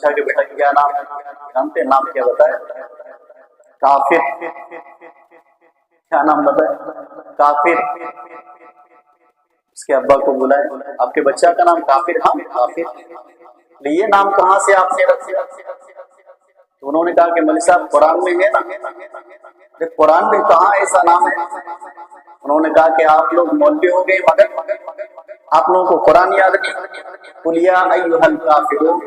پوچھا کہ بیٹا کیا نام ہے؟ جانتے نام کیا بتایا؟ کافر۔ کیا نام بتایا؟ کافر۔ اس کے ابا کو بلائے، آپ کے بچہ کا نام کافر؟ ہاں کافر۔ یہ نام کہاں سے آپ نے رکھا؟ تو انہوں نے کہا کہ مولوی صاحب قرآن میں ہے نا۔ قرآن میں کہاں ایسا نام ہے؟ انہوں نے کہا کہ آپ لوگ مولوی ہو گئے مگر آپ لوگوں کو قرآن یاد نہیں۔ قل یا ایھا الکافرون،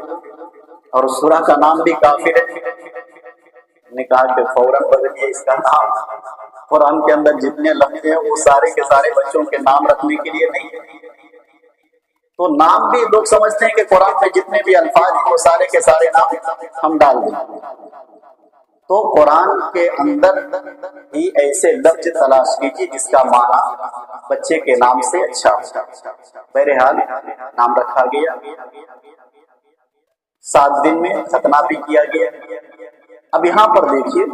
اور سورہ کا نام بھی کافر ہے۔ نے کہا کہ فوراً بدلیے اس کا نام۔ قرآن کے اندر جتنے لفظ ہیں وہ سارے کے سارے بچوں کے نام رکھنے کے لیے نہیں ہے۔ تو نام بھی لوگ سمجھتے ہیں کہ قرآن میں جتنے بھی الفاظ ہیں وہ سارے کے سارے نام ہم ڈال دیں۔ تو قرآن کے اندر ہی ایسے لفظ تلاش کیجیے جس کا معنی بچے کے نام سے اچھا ہو۔ بہرحال نام رکھا گیا، 7 دن میں ختنہ بھی کیا گیا۔ اب یہاں پر دیکھیے،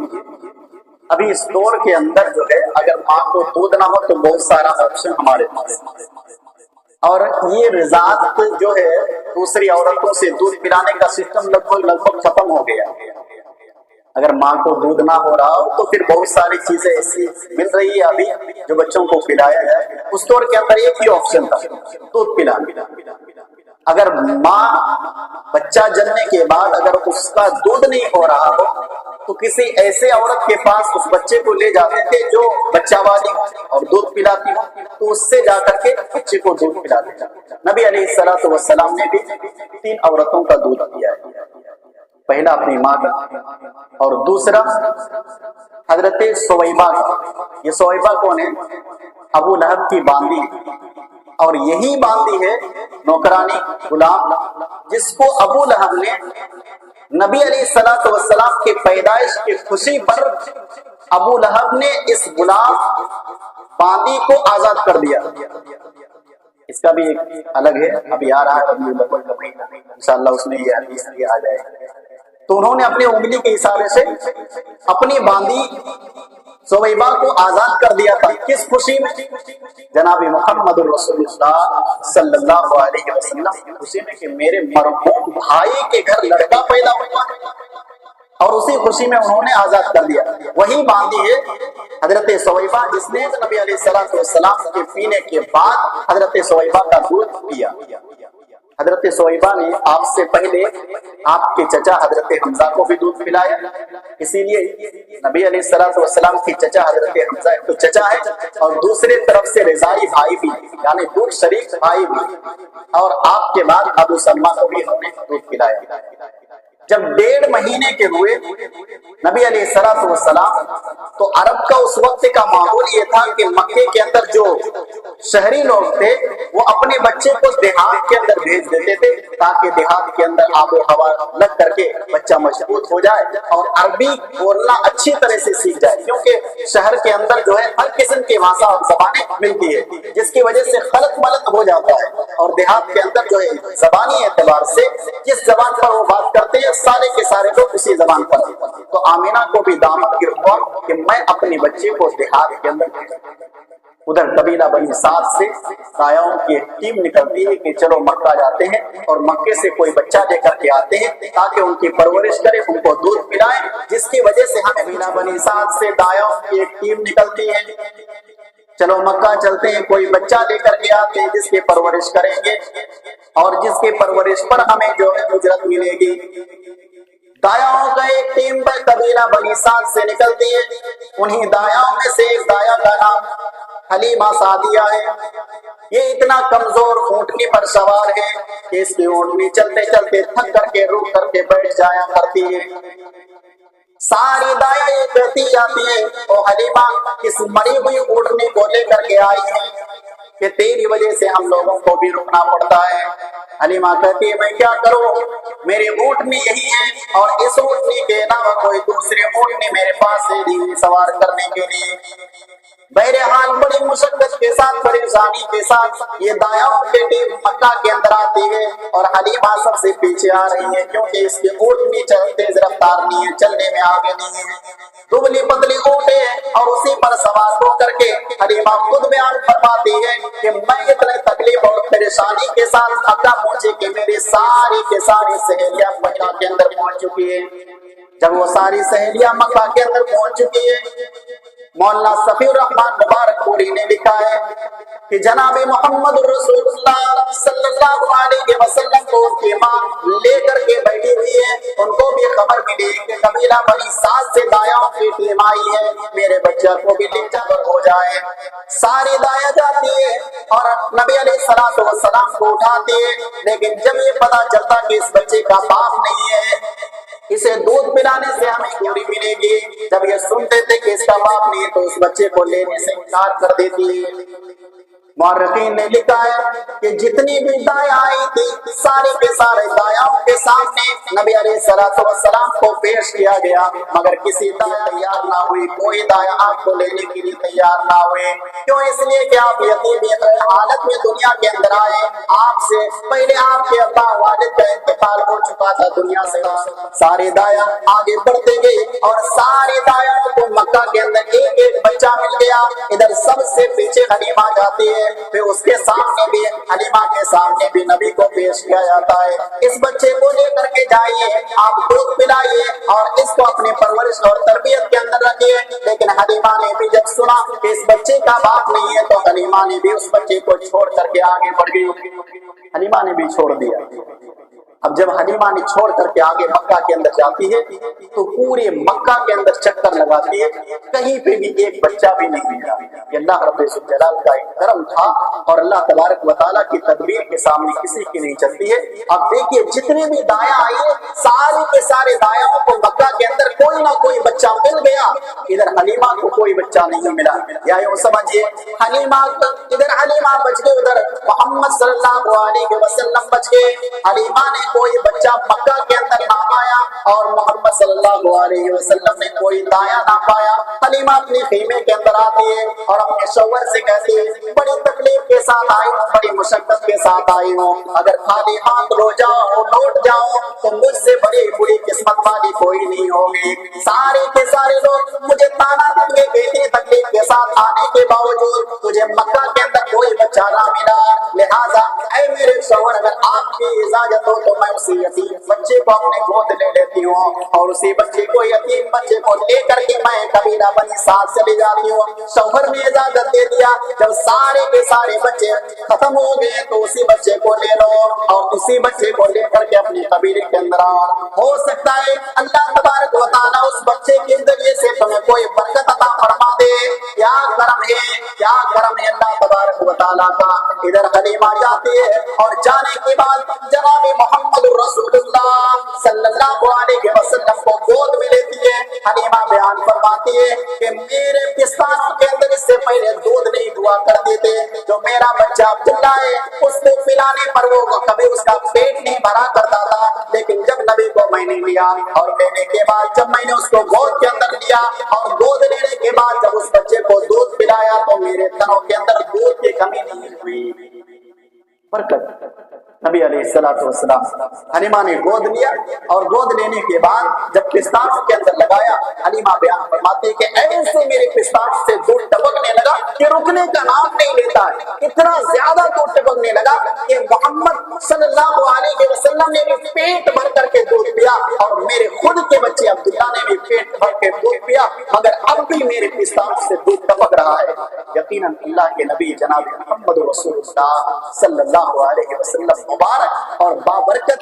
ابھی اس دور کے اندر جو ہے اگر ماں کو دودھ نہ ہو تو بہت سارا آپشن ہمارے پاس، اور یہ رضاعت جو ہے دوسری عورتوں سے دودھ پلانے کا سسٹم لگ بھگ ختم ہو گیا۔ اگر ماں کو دودھ نہ ہو رہا ہو تو پھر بہت ساری چیزیں ایسی مل رہی ہے ابھی جو بچوں کو پلایا جائے۔ اس دور کے اندر ایک ہی آپشن تھا، دودھ پلانا۔ اگر ماں بچہ جننے کے بعد اگر اس کا دودھ نہیں ہو رہا ہو تو کسی ایسے عورت کے پاس اس بچے کو لے جاتے تھے جو بچہ والی اور دودھ پلاتی ہو، تو اس سے جا کر کے بچے کو دودھ پلاتے تھے۔ نبی علیہ الصلوۃ والسلام نے بھی 3 عورتوں کا دودھ پیا ہے۔ پہلا اپنی ماں کا، اور دوسرا حضرت سویبہ کا۔ یہ سویبہ کون ہے؟ ابو لہب کی باندی، اور یہی باندی ہے نوکرانی غلام جس کو ابو لہب نے نبی علیہ الصلوۃ والسلام کے پیدائش کی خوشی پر ابو لہب نے اس غلام باندی کو آزاد کر دیا۔ اس کا بھی ایک الگ ہے، ابھی آ رہا ہے ربیع الاول کا مہینہ، انشاءاللہ اس میں یہ حدیث بھی آ جائے گا۔ تو انہوں نے اپنے انگلی کے اشارے سے اپنی باندی سویبہ کو آزاد کر دیا تھا۔ کس خوشی میں؟ جناب محمد رسول اللہ صلی اللہ علیہ وسلم خوشی میں کہ میرے مرحوم بھائی کے گھر لڑکا پیدا ہوا، اور اسی خوشی میں انہوں نے آزاد کر دیا۔ وہی باندی ہے حضرت سویبہ جس نے نبی علیہ الصلوۃ والسلام کے پینے کے بعد حضرت سویبہ کا دودھ پیا۔ حضرت سویبہ نے آپ سے پہلے آپ کے چچا حضرت حمزہ کو بھی دودھ پلایا، اسی لیے نبی علیہ الصلوۃ والسلام کی چچا حضرت حمزہ تو چچا ہے، اور دوسرے طرف سے رضائی بھائی بھی، یعنی دودھ شریک بھائی بھی، اور آپ کے بعد ابو سلمہ کو بھی انہوں نے دودھ پلایا۔ جب 1.5 مہینے کے ہوئے نبی علیہ الصلوۃ والسلام، تو عرب کا اس وقت کا معمول یہ تھا کہ مکے کے اندر جو شہری لوگ تھے وہ اپنے بچے کو دیہات کے اندر بھیج دیتے تھے تاکہ دیہات کے اندر آب و ہوا لگ کر کے بچہ مضبوط ہو جائے اور عربی بولنا اچھی طرح سے سیکھ جائے، کیونکہ شہر کے اندر جو ہے ہر قسم کی بھاشا اور زبانیں ملتی ہے جس کی وجہ سے خلط ملط ہو جاتا ہے، اور دیہات کے اندر جو ہے زبانی اعتبار سے جس زبان پر وہ بات کرتے ہیں سارے کے سارے لوگ اسی زبان پر ہیں۔ تو آمینہ کو بھی دعوت کی ہوا کہ میں اپنے بچے کو دیہات کے اندر، ادھر قبیلہ بنی سعد سے دایاؤں کی ایک ٹیم نکلتی ہے کہ چلو مکہ جاتے ہیں اور مکے سے کوئی بچہ لے کر کے آتے ہیں تاکہ ان کی پرورش کرے، ان کو دودھ پلائیں، جس کی وجہ سے ہمیں قبیلہ بنی سعد سے دایاؤں کی ایک ٹیم نکلتی ہے، چلو مکہ چلتے ہیں، کوئی بچہ لے کر کے آتے ہیں جس کی پرورش کریں گے اور جس کی پرورش پر ہمیں جو ہے اجرت ملے گی۔ دایاؤں کا ایک ٹیم پر قبیلہ بنی سعد سے نکلتی ہے، انہی دایاؤں میں سے ایک دایا کا نام حلیمہ سعدیہ ہے۔ یہ اتنا کمزور اونٹنی پر سوار ہے کہ اس کی اونٹنی چلتے چلتے تھک کر کے رک کر کے بیٹھ جایا کرتی ہے۔ ساری دائیں کہتی جاتی ہے او حلیمہ اس مری ہوئی اونٹنی کو لے کر کے آئی ہے کہ تیری وجہ سے ہم لوگوں کو بھی رکنا پڑتا ہے۔ حلیمہ کہتی ہے میں کیا کروں، میری اونٹنی یہی ہے اور اس اونٹنی کے علاوہ کوئی دوسری اونٹنی میرے پاس ہے سوار کرنے کے لیے۔ بہرحال بڑی مشقت کے ساتھ پریشانی کے ساتھ یہ دایاؤں کی ٹیم مکہ کے اندر آتی ہے اور حلیمہ سب سے پیچھے آ رہی ہے کیونکہ اس کی اونٹنی تیز رفتار نہیں ہے، چلنے میں آگے نہیں ہے۔ दुबली पतली ऊँटे और उसी पर सवार होकर के हलीमा खुद बयान फरमाती है कि मैं इतने तकलीफ और परेशानी के साथ मक्का पहुंचे कि मेरी सारी के सारी सहेलियां मक्का के अंदर पहुंच चुकी है। जब वो सारी सहेलियां मक्का के अंदर पहुंच चुकी है, मौलाना सफीउर रहमान मुबारकपुरी ने लिखा है कि जनाबे मोहम्मद रसूलुल्लाह सल्लल्लाहु अलैहि वसल्लम को उनकी मां लेकर के बैठी हुई है। उनको भी खबर मिली कि कबीला बनी सास से दायाओं की टीम आई है, मेरे बच्चा को भी ले जाकर हो जाए। सारी दाया जाती है और नबी अलैहिस्सलातु वस्सलाम को उठाती है, लेकिन जब ये पता चलता कि इस बच्चे का बाप नहीं है, इसे दूध पिलाने से हमें दूरी मिलेगी, जब ये सुनते थे कि इसका बाप नहीं है तो उस बच्चे को लेने से इनकार कर देती है। मुअर्रिखीन ने लिखा है कि जितनी भी दाया आई थी सारे के सारे दायाओं के सामने नबी अलैहिस्सलातु वस्सलाम को पेश किया गया, मगर किसी दाया तैयार ना हुई, कोई दाया आपको लेने के लिए तैयार ना हुए। क्यों? इसलिए कि आप यतीम हालत में दुनिया के अंदर आए, आपसे पहले आपके अब्बा वालिद का इंतकाल हो चुका था दुनिया से। सारे दाया आगे बढ़ते गए और सारे दायाओं को मक्का के अंदर एक एक बच्चा मिल गया। इधर सबसे पीछे हलीमा जाती है, फिर उसके सामने भी हलीमा के सामने भी नबी को पेश किया जाता है। इस बच्चे को लेकर के जाइए, आप दूध पिलाइए और इसको अपनी परवरिश और तरबियत के अंदर रखिए। लेकिन हलीमा ने भी जब सुना कि इस बच्चे का बाप नहीं है तो हलीमा ने भी उस बच्चे को छोड़ करके आगे बढ़ गई। हलीमा ने भी छोड़ दिया। अब जब हलीमा ने छोड़ करके आगे मक्का के अंदर जाती है तो पूरे मक्का के अंदर चक्कर लगाती है, कहीं पे भी एक बच्चा भी नहीं मिला। अल्लाह रब्बुल जलाल का एक करम था और अल्लाह तबारक व तआला की तदबीर के सामने किसी की नहीं चलती है। अब देखिए जितने भी दाया आई सारे के सारे दायाओं को मक्का के अंदर कोई ना कोई बच्चा मिल गया, इधर हलीमा को कोई बच्चा नहीं मिला। या यूं समझिए हलीमा इधर हलीमा बच गए, उधर मोहम्मद सल्लल्लाहु अलैहि वसल्लम बच गए। हलीमा ने कोई बच्चा मक्का के अंदर ना पाया और मोहम्मद सल्लल्लाहु अलैहि वसल्लम ने कोई दाया ना पाया। हलीमा अपने खीमे के अंदर आती है और अपने शौहर से कहती है, बड़ी तकलीफ के साथ आई हूँ, बड़ी मुशक्कत के साथ आई हूँ, अगर खाली हाथ रो जाओ लौट जाओ तो मुझसे बड़ी बुरी किस्मत वाली कोई नहीं होगी। सारे के सारे लोग मुझे ताना देंगे कि इतनी तकलीफ के साथ आने के बावजूद तुझे मक्का के अंदर कोई बच्चा ना मिला, लिहाजा ऐ मेरे शौहर अगर आपकी इजाजत हो तो मैं उसी यतीम बच्चे को अपने गोद ले लेती हूँ और उसी बच्चे को यतीम बच्चे को लेकर के मैं कबीला बनी सास चली जाती हूँ। शौहर ने इजाजत दे दिया। जब सारे के सारे बच्चे खत्म हो गए तो उसी बच्चे को ले लो और उसी बच्चे को लेकर के अपने कबीले के अंदर आओ। हो सकता है अल्लाह तबारक व तआला उस बच्चे के जरिए से तुम्हें कोई बरकत अता फरमा दे। क्या करम है, क्या करम है अल्लाह तबारक व तआला का। इधर हलीमा जाती है और जाने के बाद जनाबे मोहम्मद रसूलुल्लाह सल्लल्लाहु अलैहि वसल्लम को गोद में लेती है। हलीमा बयान फरमाती है कि मेरे पिस्तानों के अंदर इससे पहले दूध नहीं हुआ करते थे, जो मेरा बच्चा अब्दुल्ला है उसको पिलाने पर वो कभी उसका पेट नहीं भरा करता था, लेकिन जब नबी को मैंने लिया और लेने के बाद जब मैंने उसको गोद के अंदर लिया और गोद लेने के बाद जब उस बच्चे को दूध पिलाया तो मेरे तनों के अंदर दूध की कमी नहीं हुई। बरकत नबी अलैहिस्सलातु वस्सलाम हलीमा ने गोद लिया और गोद लेने के बाद जब पिस्तानों के अंदर लगाया, हलीमा बयान फरमाते कि ऐसे मेरे पिस्तान से दूध टपकने लगा कि रुकने का नाम नहीं लेता है। इतना ज्यादा दूध टपकने लगा कि मोहम्मद सल्लल्लाहु अलैहि वसल्लम ने भी पेट भर करके दूध पिया और मेरे खुद के बच्चे अब्दुल्ला ने भी पेट भर के दूध पिया, मगर अब भी मेरे पिस्तान से दूध टपक रहा है। यकीनन अल्लाह के नबी जनाब मोहम्मद रसूलुल्लाह सल्लल्लाहु अलैहि वसल्लम मुबारक और बाबरकत